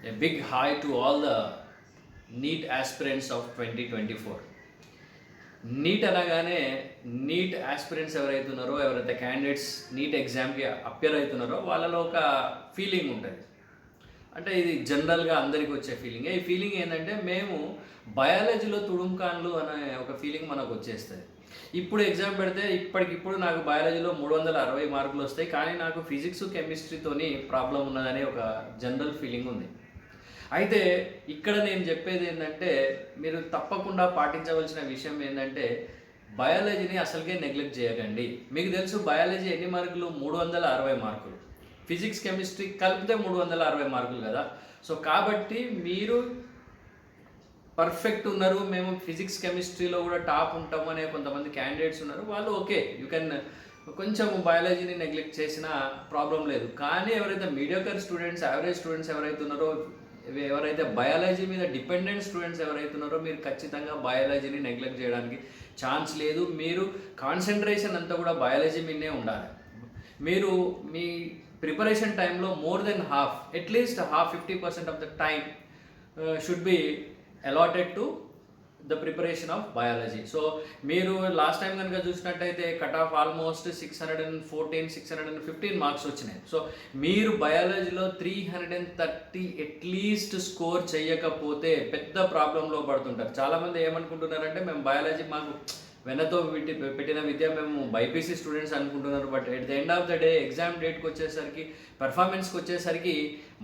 A big hi to all the NEET aspirants of 2024. Neat అనగానే neat aspirants ఎవరైతే candidates neat ఎగ్జామ్కి appear అవుతున్నారో వాళ్ళలో ఒక ఫీలింగ్ ఉంటుంది. అంటే ఇది జనరల్గా అందరికీ వచ్చే ఫీలింగ్. ఈ ఫీలింగ్ ఏంటంటే మేము బయాలజీలో తుడుంకాన్లు అనే ఒక ఫీలింగ్ మనకు వచ్చేస్తుంది. ఇప్పుడు ఎగ్జామ్ పెడితే ఇప్పటికిప్పుడు నాకు బయాలజీలో 360 మార్కులు వస్తాయి, కానీ నాకు ఫిజిక్స్ కెమిస్ట్రీతోని ప్రాబ్లం ఉన్నదనే ఒక జనరల్ ఫీలింగ్ ఉంది. అయితే ఇక్కడ నేను చెప్పేది ఏంటంటే, మీరు తప్పకుండా పాటించవలసిన విషయం ఏంటంటే, బయాలజీని అసలుకే నెగ్లెక్ట్ చేయకండి. మీకు తెలుసు బయాలజీ ఎన్ని మార్కులు? 360 మార్కులు. ఫిజిక్స్ కెమిస్ట్రీ కలిపితే 360 మార్కులు కదా. సో కాబట్టి మీరు పర్ఫెక్ట్ ఉన్నారు, మేము ఫిజిక్స్ కెమిస్ట్రీలో కూడా టాప్ ఉంటాము అనే కొంతమంది క్యాండిడేట్స్ ఉన్నారు. వాళ్ళు ఓకే, యూ కెన్ కొంచెం బయాలజీని నెగ్లెక్ట్ చేసినా ప్రాబ్లం లేదు. కానీ ఎవరైతే మీడియోకర్ స్టూడెంట్స్, యావరేజ్ స్టూడెంట్స్ ఎవరైతే ఉన్నారో, ఎవరైతే బయాలజీ మీద డిపెండెంట్ స్టూడెంట్స్ ఎవరైతే ఉన్నారో, మీరు ఖచ్చితంగా బయాలజీని నెగ్లెక్ట్ చేయడానికి ఛాన్స్ లేదు. మీరు కాన్సన్ట్రేషన్ అంతా కూడా బయాలజీ మీదనే ఉండాలి. మీరు మీ ప్రిపరేషన్ టైంలో more than half, at least 50% of the time should be allotted to the preparation of biology. So మీరు లాస్ట్ టైం కనుక చూసినట్టయితే కట్ ఆఫ్ ఆల్మోస్ట్ 615 మార్క్స్ వచ్చినాయి. సో మీరు బయాలజీలో 330 అట్లీస్ట్ స్కోర్ చేయకపోతే పెద్ద ప్రాబ్లంలో పడుతుంటారు. చాలామంది ఏమనుకుంటున్నారంటే, మేము బయాలజీ మాకు వెనతో పెట్టిన విద్య, మేము బైపీసీ స్టూడెంట్స్ అనుకుంటున్నారు. But at the end of the day exam డేట్కి వచ్చేసరికి, పెర్ఫార్మెన్స్కి వచ్చేసరికి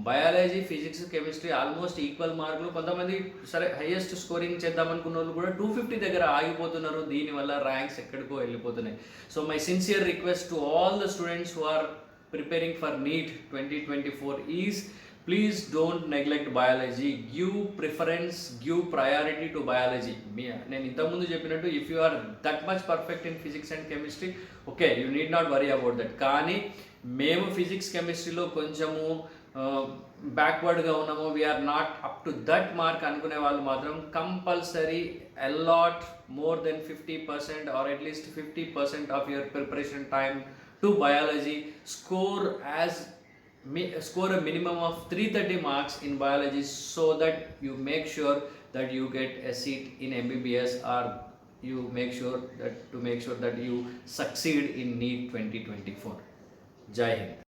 biology, physics, chemistry almost equal మార్కులు. కొంతమంది సరే హైయెస్ట్ స్కోరింగ్ చేద్దాం అనుకున్న వాళ్ళు కూడా 250 దగ్గర ఆగిపోతున్నారు. దీనివల్ల ర్యాంక్స్ ఎక్కడికో వెళ్ళిపోతున్నాయి. So my sincere request to all the students who are preparing for NEET 2024 is, please don't neglect biology. Give preference, give priority to biology. నేను ఇంతకుముందు చెప్పినట్టు, if you are that much perfect in physics and chemistry, okay, you need not worry about that. కానీ మేము physics కెమిస్ట్రీలో కొంచెము బ్యాక్వర్డ్గా ఉన్నాము, we are not up to that mark అనుకునే వాళ్ళు మాత్రం compulsory a lot more than 50% are at least 50% of your preparation time to biology. Score a minimum of 330 marks in biology, so that you make sure that you get a seat in MBBS, or you make sure that you succeed in NEET 2024. Jai Hind.